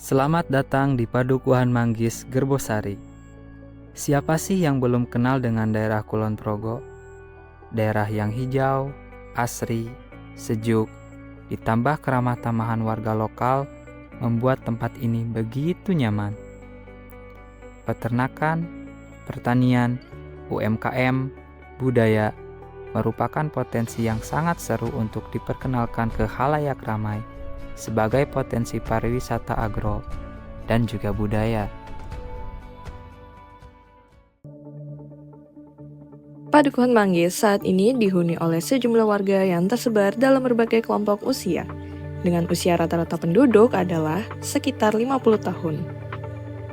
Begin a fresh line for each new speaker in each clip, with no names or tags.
Selamat datang di Padukuhan Manggis, Gerbosari. Siapa sih yang belum kenal dengan daerah Kulon Progo? Daerah yang hijau, asri, sejuk, ditambah keramah tamahan warga lokal membuat tempat ini begitu nyaman. Peternakan, pertanian, UMKM, budaya merupakan potensi yang sangat seru untuk diperkenalkan ke khalayak ramai sebagai potensi pariwisata agro dan juga budaya.
Padukuhan Manggis saat ini dihuni oleh sejumlah warga yang tersebar dalam berbagai kelompok usia, dengan usia rata-rata penduduk adalah sekitar 50 tahun.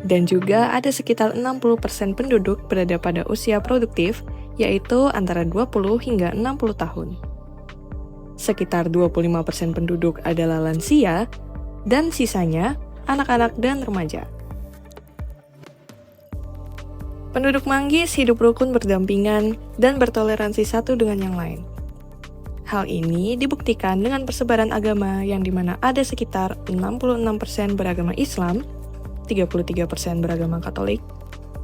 Dan juga ada sekitar 60% penduduk berada pada usia produktif, yaitu antara 20 hingga 60 tahun. Sekitar 25% penduduk adalah lansia, dan sisanya anak-anak dan remaja. Penduduk Manggis hidup rukun berdampingan dan bertoleransi satu dengan yang lain. Hal ini dibuktikan dengan persebaran agama yang dimana ada sekitar 66% beragama Islam, 33% beragama Katolik,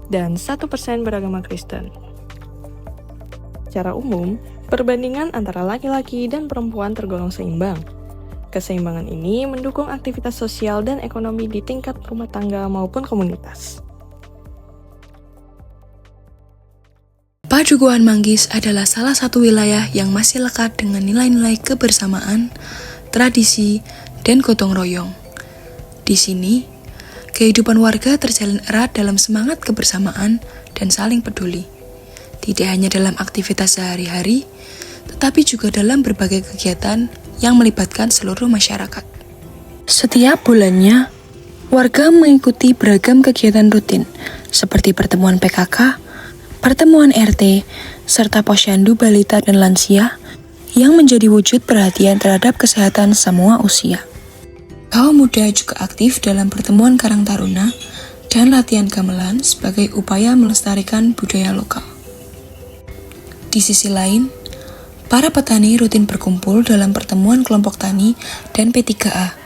dan 1% beragama Kristen. Secara umum, perbandingan antara laki-laki dan perempuan tergolong seimbang. Keseimbangan ini mendukung aktivitas sosial dan ekonomi di tingkat rumah tangga maupun komunitas.
Padukuhan Manggis adalah salah satu wilayah yang masih lekat dengan nilai-nilai kebersamaan, tradisi, dan gotong royong. Di sini, kehidupan warga terjalin erat dalam semangat kebersamaan dan saling peduli. Tidak hanya dalam aktivitas sehari-hari, tetapi juga dalam berbagai kegiatan yang melibatkan seluruh masyarakat. Setiap bulannya, warga mengikuti beragam kegiatan rutin, seperti pertemuan PKK, pertemuan RT, serta posyandu balita dan lansia, yang menjadi wujud perhatian terhadap kesehatan semua usia. Kaum muda juga aktif dalam pertemuan Karang Taruna dan latihan gamelan sebagai upaya melestarikan budaya lokal. Di sisi lain, para petani rutin berkumpul dalam pertemuan kelompok tani dan P3A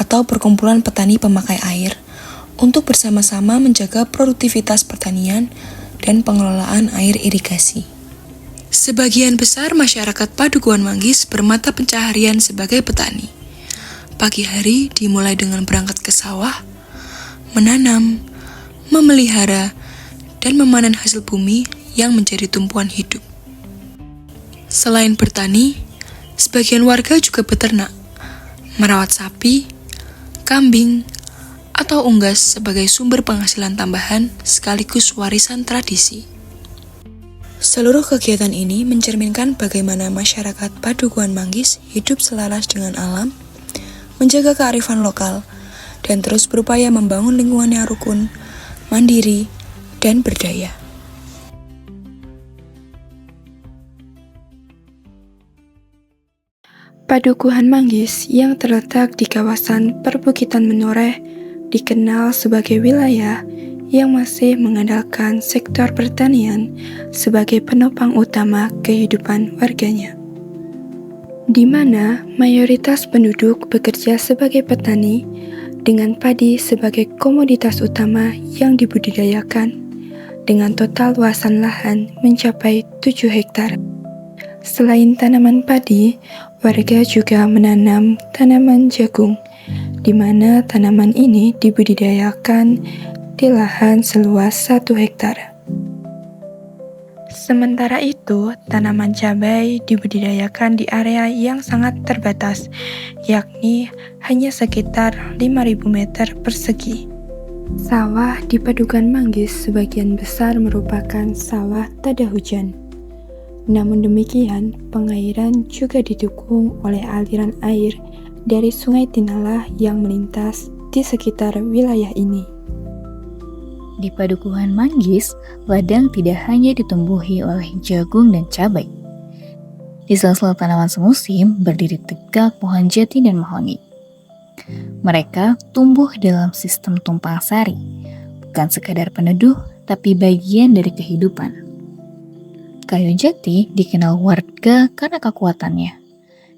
atau perkumpulan petani pemakai air untuk bersama-sama menjaga produktivitas pertanian dan pengelolaan air irigasi. Sebagian besar masyarakat Padukuhan Manggis bermata pencaharian sebagai petani. Pagi hari dimulai dengan berangkat ke sawah, menanam, memelihara, dan memanen hasil bumi yang menjadi tumpuan hidup. Selain bertani, sebagian warga juga beternak, merawat sapi, kambing, atau unggas sebagai sumber penghasilan tambahan sekaligus warisan tradisi. Seluruh kegiatan ini mencerminkan bagaimana masyarakat Padukuhan Manggis hidup selaras dengan alam, menjaga kearifan lokal, dan terus berupaya membangun lingkungan yang rukun, mandiri, dan berdaya.
Padukuhan Manggis yang terletak di kawasan perbukitan Menoreh dikenal sebagai wilayah yang masih mengandalkan sektor pertanian sebagai penopang utama kehidupan warganya, di mana mayoritas penduduk bekerja sebagai petani dengan padi sebagai komoditas utama yang dibudidayakan dengan total luasan lahan mencapai 7 hektar. Selain tanaman padi, warga juga menanam tanaman jagung, di mana tanaman ini dibudidayakan di lahan seluas 1 hektar. Sementara itu, tanaman cabai dibudidayakan di area yang sangat terbatas, yakni hanya sekitar 5.000 meter persegi. Sawah di Padukuhan Manggis sebagian besar merupakan sawah tada hujan. Namun demikian, pengairan juga didukung oleh aliran air dari Sungai Tinalah yang melintas di sekitar wilayah ini.
Di Padukuhan Manggis, ladang tidak hanya ditumbuhi oleh jagung dan cabai. Di sela-sela tanaman semusim berdiri tegak pohon jati dan mahoni. Mereka tumbuh dalam sistem tumpang sari, bukan sekadar peneduh, tapi bagian dari kehidupan. Kayu jati dikenal warga karena kekuatannya.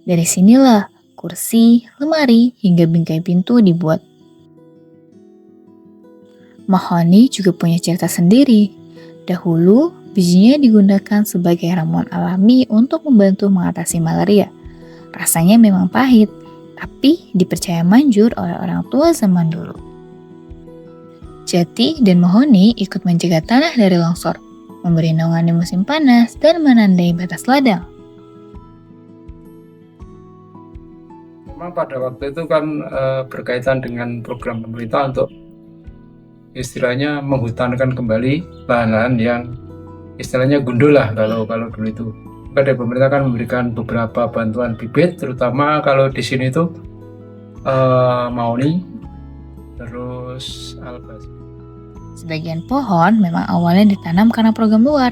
Dari sinilah kursi, lemari, hingga bingkai pintu dibuat. Mahoni juga punya cerita sendiri. Dahulu, bijinya digunakan sebagai ramuan alami untuk membantu mengatasi malaria. Rasanya memang pahit, tapi dipercaya manjur oleh orang tua zaman dulu. Jati dan mahoni ikut mencegah tanah dari longsor, memberi naungan di musim panas, dan menandai batas ladang.
Memang pada waktu itu kan berkaitan dengan program pemerintah untuk istilahnya menghutankan kembali lahan-lahan yang istilahnya gundul lah kalau dulu itu. Dari pemerintah kan memberikan beberapa bantuan bibit, terutama kalau di sini tuh mahoni, terus albas.
Sebagian pohon memang awalnya ditanam karena program luar,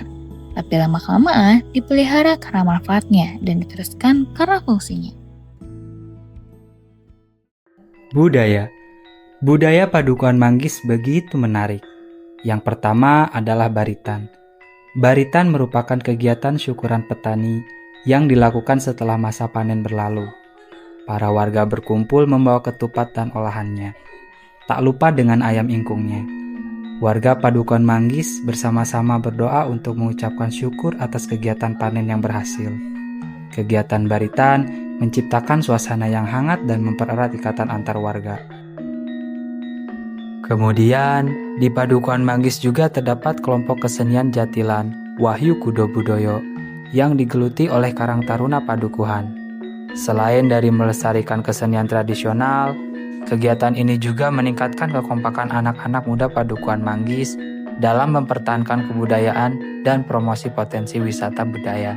tapi lama-kelamaan dipelihara karena manfaatnya dan diteruskan karena fungsinya.
Budaya Padukuhan Manggis begitu menarik. Yang pertama adalah baritan. Baritan merupakan kegiatan syukuran petani yang dilakukan setelah masa panen berlalu. Para warga berkumpul membawa ketupat dan olahannya. Tak lupa dengan ayam ingkungnya. Warga Padukuhan Manggis bersama-sama berdoa untuk mengucapkan syukur atas kegiatan panen yang berhasil. Kegiatan baritan menciptakan suasana yang hangat dan mempererat ikatan antar warga. Kemudian, di Padukuhan Manggis juga terdapat kelompok kesenian Jatilan Wahyu Kudo Budoyo yang digeluti oleh Karang Taruna Padukuhan. Selain dari melestarikan kesenian tradisional, kegiatan ini juga meningkatkan kekompakan anak-anak muda Padukuhan Manggis dalam mempertahankan kebudayaan dan promosi potensi wisata budaya.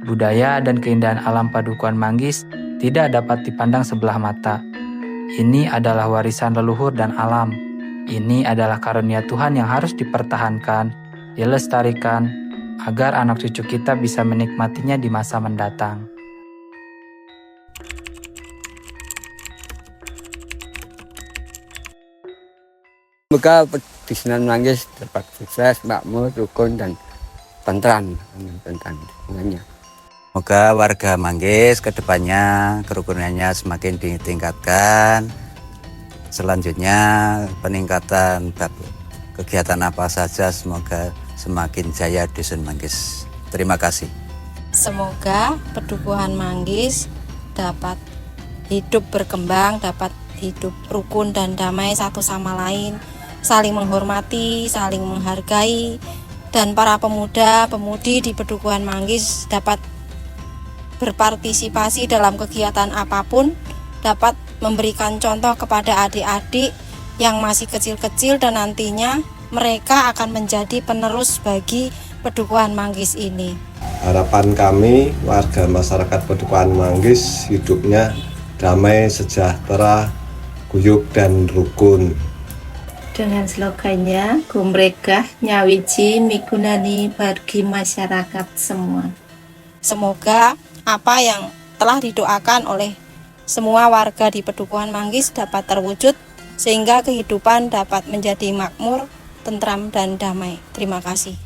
Budaya dan keindahan alam Padukuhan Manggis tidak dapat dipandang sebelah mata. Ini adalah warisan leluhur dan alam. Ini adalah karunia Tuhan yang harus dipertahankan, dilestarikan, agar anak cucu kita bisa menikmatinya di masa mendatang.
Semoga Padukuhan Manggis dapat sukses, makmur, rukun, dan tentram.
Semoga warga Manggis kedepannya kerukunannya semakin ditingkatkan. Selanjutnya peningkatan kegiatan apa saja semoga semakin jaya Dusun Manggis. Terima kasih.
Semoga Padukuhan Manggis dapat hidup berkembang, dapat hidup rukun dan damai satu sama lain, saling menghormati, saling menghargai, dan para pemuda-pemudi di Padukuhan Manggis dapat berpartisipasi dalam kegiatan apapun, dapat memberikan contoh kepada adik-adik yang masih kecil-kecil dan nantinya mereka akan menjadi penerus bagi Padukuhan Manggis ini.
Harapan kami warga masyarakat Padukuhan Manggis hidupnya damai, sejahtera, guyub dan rukun.
Dengan slogannya Gumregah Nyawiji Migunani bagi masyarakat semua.
Semoga apa yang telah didoakan oleh semua warga di Padukuhan Manggis dapat terwujud sehingga kehidupan dapat menjadi makmur, tentram dan damai. Terima kasih.